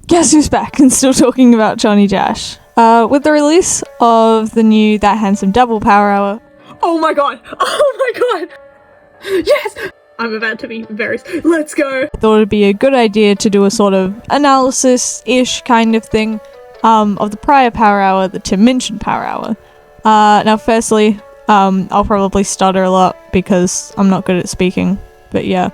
Guess who's back and still talking about Chonny Jash? With the release of the new That Handsome Devil Power Hour. Oh my god! Oh my god! Yes! I'm about to be very... Let's go! I thought it'd be a good idea to do a sort of analysis-ish kind of thing of the prior Power Hour, the Tim Minchin Power Hour. Now firstly, I'll probably stutter a lot because I'm not good at speaking, but yeah.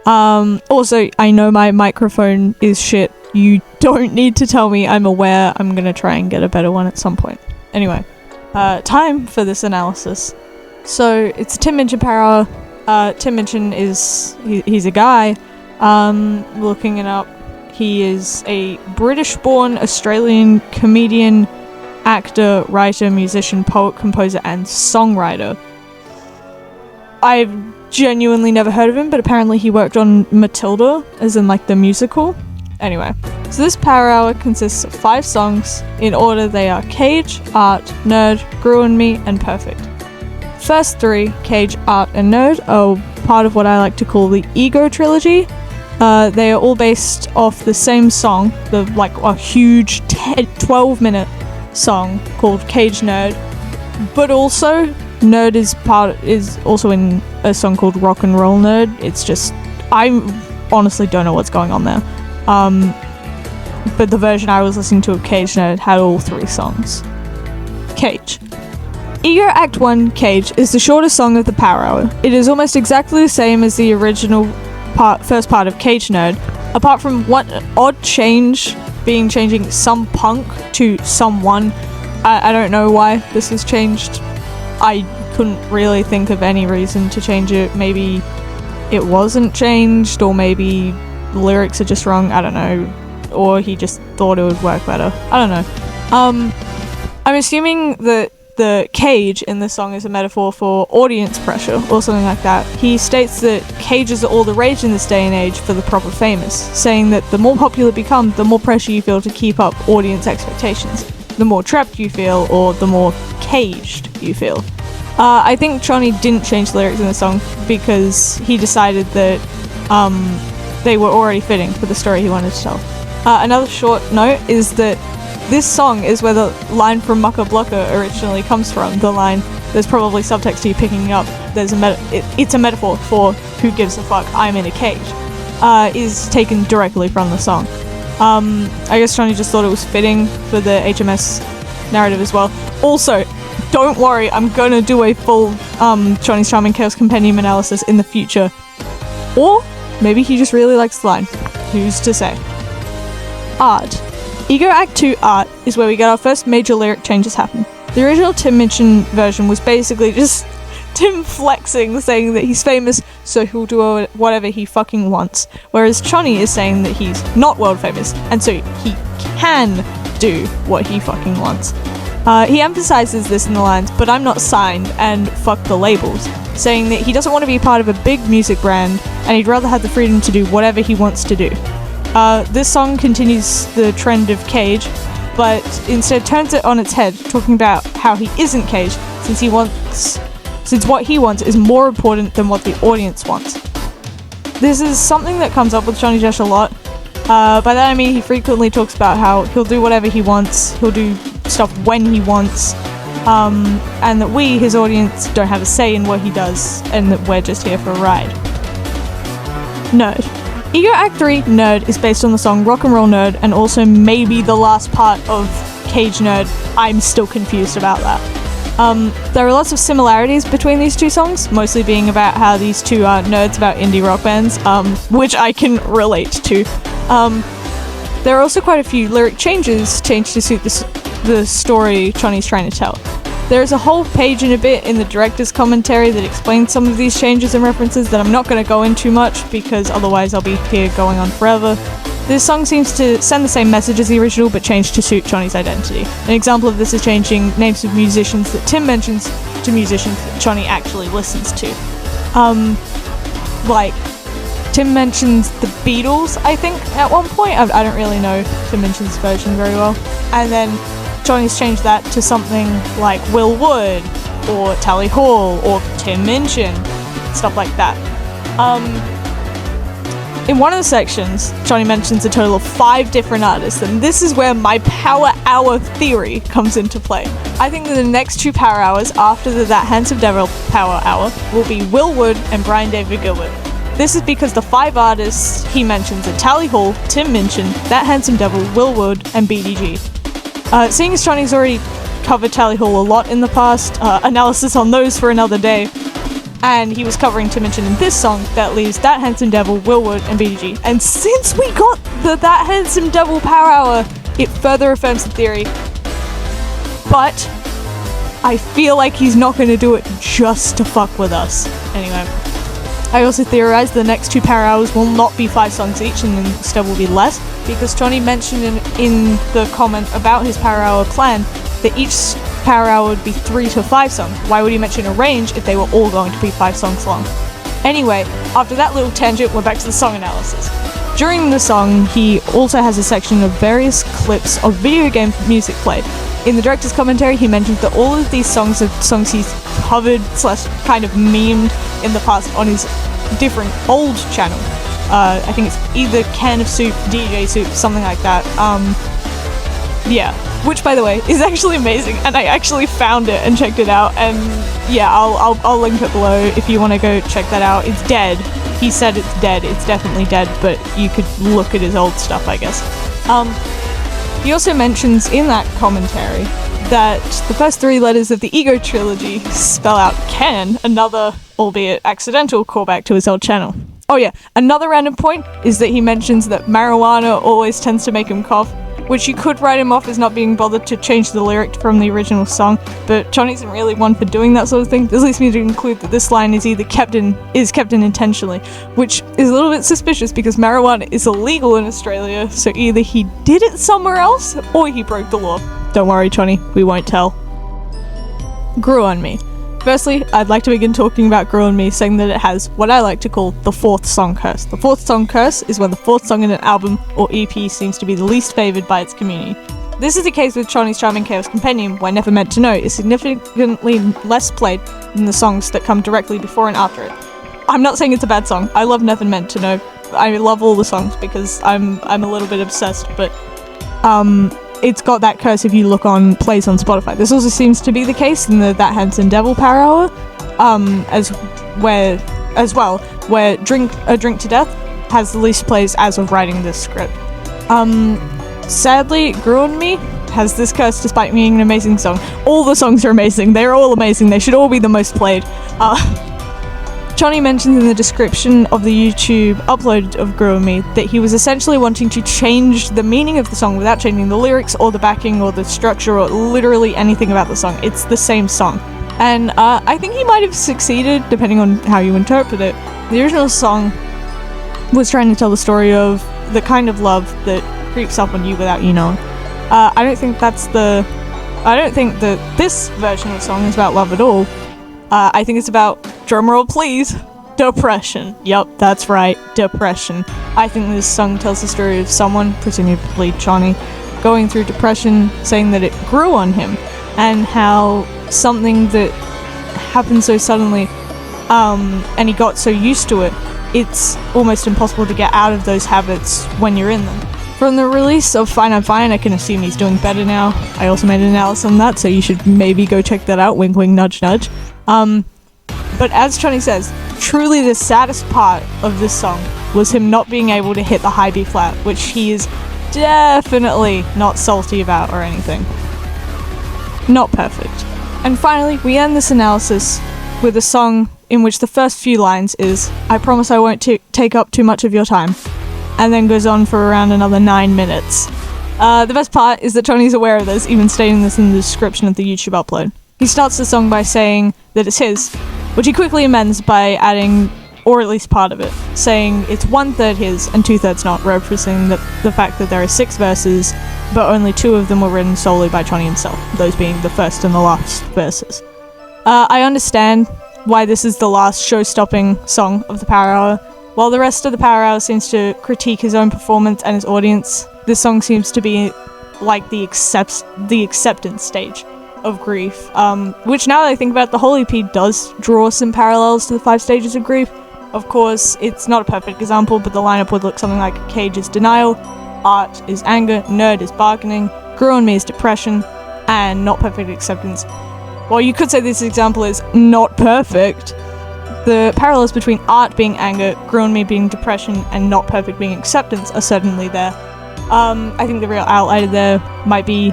Also, I know my microphone is shit. You don't need to tell me, I'm aware. I'm gonna try and get a better one at some point. Anyway, time for this analysis. So, it's a Tim Minchin Power Hour. Tim Minchin he's a guy. Looking it up, he is a British-born Australian comedian, actor, writer, musician, poet, composer, and songwriter. I've genuinely never heard of him, but apparently he worked on Matilda, as in like the musical. Anyway, so this Power Hour consists of 5 songs. In order, they are Cage, Art, Nerd, Grew on Me, and Perfect. First 3, Cage, Art, and Nerd, are part of what I like to call the Ego trilogy. They are all based off the same song, a huge 12-minute song called Cage Nerd, but also Nerd is also in a song called Rock and Roll Nerd. It's just, I honestly don't know what's going on there. But the version I was listening to of Cage Nerd had all 3 songs. Cage. Ego Act 1, Cage, is the shortest song of the Power Hour. It is almost exactly the same as the original first part of Cage Nerd, apart from one odd change being changing some punk to someone. I don't know why this was changed. I couldn't really think of any reason to change it. Maybe it wasn't changed, or maybe the lyrics are just wrong, I don't know. Or he just thought it would work better. I don't know. I'm assuming that the cage in this song is a metaphor for audience pressure, or something like that. He states that cages are all the rage in this day and age for the proper famous, saying that the more popular you become, the more pressure you feel to keep up audience expectations. The more trapped you feel, or the more caged you feel. I think Chonny didn't change the lyrics in the song because he decided that they were already fitting for the story he wanted to tell. Another short note is that this song is where the line from Mucka Blocka originally comes from. The line, there's probably subtext to you picking up, there's it's a metaphor for who gives a fuck, I'm in a cage, is taken directly from the song. I guess Chonny just thought it was fitting for the HMS narrative as well. Also, don't worry, I'm gonna do a full Chonny's Charming Chaos Compendium analysis in the future. Or maybe he just really likes the line. Who's to say? Art. Ego Act 2 Art is where we get our first major lyric changes happen. The original Tim Minchin version was basically just Tim flexing, saying that he's famous, so he'll do whatever he fucking wants. Whereas Chonny is saying that he's not world famous, and so he can do what he fucking wants. He emphasizes this in the lines, but I'm not signed, and fuck the labels, saying that he doesn't want to be part of a big music brand, and he'd rather have the freedom to do whatever he wants to do. This song continues the trend of Cage, but instead turns it on its head, talking about how he isn't caged, since what he wants is more important than what the audience wants. This is something that comes up with Chonny Jash a lot. By that I mean he frequently talks about how he'll do whatever he wants, he'll do stuff when he wants, and that we, his audience, don't have a say in what he does, and that we're just here for a ride. Nerd. Ego Act 3, Nerd, is based on the song Rock and Roll Nerd, and also maybe the last part of Cage Nerd. I'm still confused about that. There are lots of similarities between these two songs, mostly being about how these two are nerds about indie rock bands, which I can relate to. There are also quite a few lyric changes changed to suit the story Chonny's trying to tell. There is a whole page and a bit in the director's commentary that explains some of these changes and references that I'm not going to go into much because otherwise I'll be here going on forever. This song seems to send the same message as the original but changed to suit Chonny's identity. An example of this is changing names of musicians that Tim mentions to musicians that Chonny actually listens to. Like, Tim mentions the Beatles, I think, at one point. I don't really know Tim Minchin's version very well. And then Chonny's changed that to something like Will Wood, or Tally Hall, or Tim Minchin, stuff like that. In one of the sections, Chonny mentions a total of 5 different artists, and this is where my power hour theory comes into play. I think that the next 2 power hours after the That Handsome Devil power hour will be Will Wood and Brian David Gilbert. This is because the 5 artists he mentions are Tally Hall, Tim Minchin, That Handsome Devil, Will Wood, and BDG. Seeing as Chonny's already covered Tally Hall a lot in the past, analysis on those for another day, and he was covering Tim Minchin in this song, that leaves That Handsome Devil, Will Wood, and BDG. And since we got the That Handsome Devil power hour, it further affirms the theory. But I feel like he's not going to do it just to fuck with us. Anyway, I also theorized the next 2 power hours will not be 5 songs each and instead will be less, because Chonny mentioned in the comment about his power hour plan that each power hour would be 3 to 5 songs. Why would he mention a range if they were all going to be 5 songs long? Anyway, after that little tangent, we're back to the song analysis. During the song, he also has a section of various clips of video game music played. In the director's commentary, he mentions that all of these songs are songs he's covered / kind of memed in the past on his different old channel. I think it's either Can of Soup, DJ Soup, something like that. Yeah, which by the way is actually amazing, and I actually found it and checked it out, and yeah, I'll link it below if you want to go check that out. It's dead. He said it's dead. It's definitely dead, but you could look at his old stuff, I guess. He also mentions in that commentary that the first 3 letters of the Ego trilogy spell out Ken, another, albeit accidental, callback to his old channel. Oh yeah, another random point is that he mentions that marijuana always tends to make him cough, which you could write him off as not being bothered to change the lyric from the original song, but Chonny isn't really one for doing that sort of thing. This leads me to conclude that this line is either kept in intentionally, which is a little bit suspicious because marijuana is illegal in Australia, so either he did it somewhere else or he broke the law. Don't worry, Chonny, we won't tell. Grew on me. Firstly, I'd like to begin talking about Grew on Me, saying that it has what I like to call the 4th song curse. The 4th song curse is when the 4th song in an album or EP seems to be the least favoured by its community. This is the case with Chonny's Charming Chaos Compendium, where Never Meant to Know is significantly less played than the songs that come directly before and after it. I'm not saying it's a bad song. I love Never Meant to Know. I love all the songs because I'm a little bit obsessed, but it's got that curse if you look on plays on Spotify. This also seems to be the case in the That Handsome Devil power hour, where Drink to Death has the least plays as of writing this script. Sadly, Grew on Me has this curse despite being an amazing song. All the songs are amazing. They're all amazing. They should all be the most played. Chonny mentions in the description of the YouTube upload of Grew on Me that he was essentially wanting to change the meaning of the song without changing the lyrics or the backing or the structure or literally anything about the song. It's the same song. And I think he might have succeeded, depending on how you interpret it. The original song was trying to tell the story of the kind of love that creeps up on you without you knowing. I don't think that this version of the song is about love at all. I think it's about, drumroll please, depression. Yup, that's right, depression. I think this song tells the story of someone, presumably Chonny, going through depression, saying that it grew on him, and how something that happened so suddenly, and he got so used to it, it's almost impossible to get out of those habits when you're in them. From the release of Fine I'm Fine, I can assume he's doing better now. I also made an analysis on that, so you should maybe go check that out, wink wink nudge nudge. But as Chonny says, truly the saddest part of this song was him not being able to hit the high B flat, which he is definitely not salty about or anything. Not perfect. And finally, we end this analysis with a song in which the first few lines is, I promise I won't take up too much of your time, and then goes on for around another 9 minutes. The best part is that Chonny's aware of this, even stating this in the description of the YouTube upload. He starts the song by saying that it's his, which he quickly amends by adding, or at least part of it, saying it's 1/3 his and 2/3 not, referencing the fact that there are 6 verses, but only 2 of them were written solely by Chonny himself, those being the first and the last verses. I understand why this is the last show-stopping song of the Power Hour. While the rest of the Power Hour seems to critique his own performance and his audience, this song seems to be like the acceptance stage of grief, which now that I think about it, the whole EP does draw some parallels to the 5 stages of grief, Of course, it's not a perfect example, but the lineup would look something like Cage is denial, Art is anger, Nerd is bargaining, Grew on Me is depression, and Not Perfect acceptance. While you could say this example is not perfect, the parallels between Art being anger, Grew on Me being depression, and Not Perfect being acceptance are certainly there. I think the real outlier there might be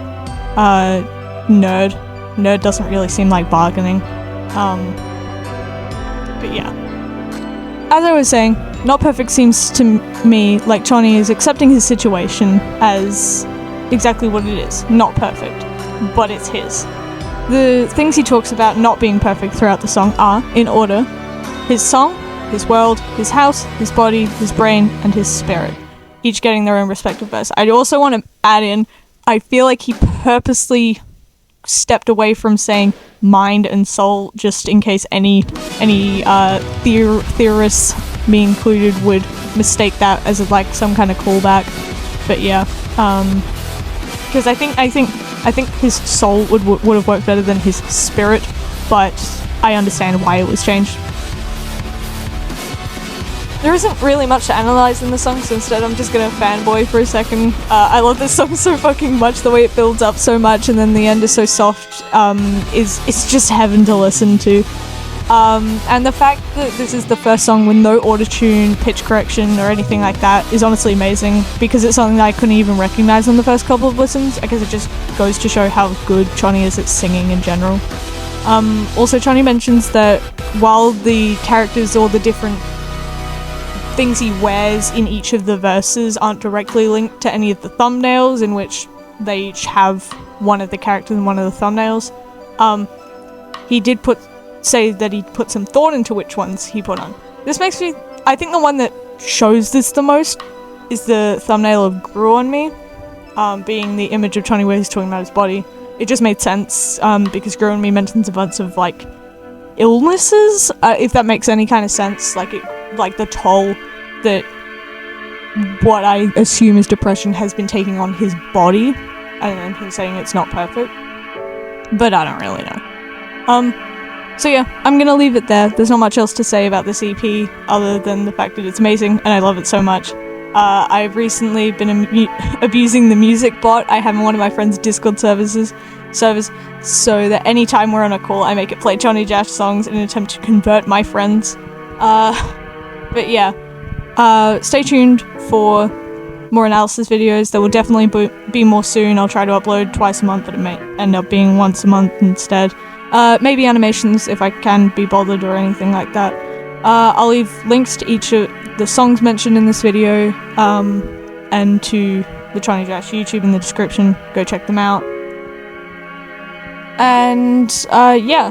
Nerd. Nerd doesn't really seem like bargaining. But yeah. As I was saying, Not Perfect seems to me like Chonny is accepting his situation as exactly what it is. Not perfect, but it's his. The things he talks about not being perfect throughout the song are, in order, his song, his world, his house, his body, his brain, and his spirit. Each getting their own respective verse. I also want to add in, I feel like he purposely stepped away from saying mind and soul just in case any theorists, me included, would mistake that as like some kind of callback. But yeah, because I think his soul would have worked better than his spirit, but I understand why it was changed. There isn't really much to analyze in the song, so instead I'm just gonna fanboy for a second. I love this song so fucking much, the way it builds up so much and then the end is so soft. It's just heaven to listen to. And the fact that this is the first song with no autotune, pitch correction, or anything like that is honestly amazing, because it's something that I couldn't even recognize on the first couple of listens. I guess it just goes to show how good Chonny is at singing in general. Also, Chonny mentions that while the characters or the different things he wears in each of the verses aren't directly linked to any of the thumbnails, in which they each have one of the characters in one of the thumbnails, he did say that he put some thought into which ones he put on. This makes me, I think the one that shows this the most is the thumbnail of Grew on Me, being the image of Chonny where he's talking about his body. It just made sense, because Grew on Me mentions a bunch of like illnesses, if that makes any kind of sense, like the toll that what I assume is depression has been taking on his body, and then him saying it's not perfect, but I don't really know. So yeah, I'm gonna leave it there. There's not much else to say about this EP other than the fact that it's amazing and I love it so much. I've recently been abusing the music bot I have in one of my friend's Discord servers, so that anytime we're on a call I make it play Chonny Jash songs in an attempt to convert my friends. But yeah, stay tuned for more analysis videos. There will definitely be more soon. I'll try to upload twice a month, but it may end up being once a month instead. Maybe animations if I can be bothered or anything like that. I'll leave links to each of the songs mentioned in this video, and to the Chonny Jash YouTube in the description. Go check them out. And, yeah.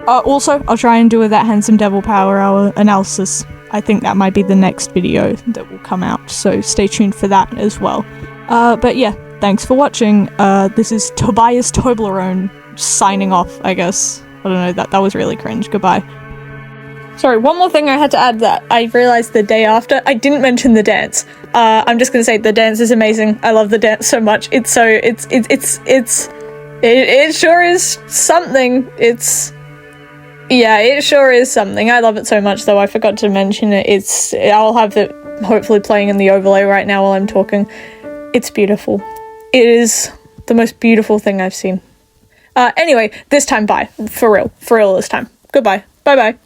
Also, I'll try and do a That Handsome Devil Power Hour analysis. I think that might be the next video that will come out, so stay tuned for that as well. But yeah, thanks for watching. This is Tobias Toblerone signing off, I guess. I don't know, that was really cringe. Goodbye. Sorry, one more thing I had to add that I realized the day after. I didn't mention the dance. I'm just gonna say the dance is amazing. I love the dance so much. It sure is something. Yeah, it sure is something. I love it so much, though. I forgot to mention it. I'll have it hopefully playing in the overlay right now while I'm talking. It's beautiful. It is the most beautiful thing I've seen. Anyway, this time, bye. For real this time. Goodbye. Bye-bye.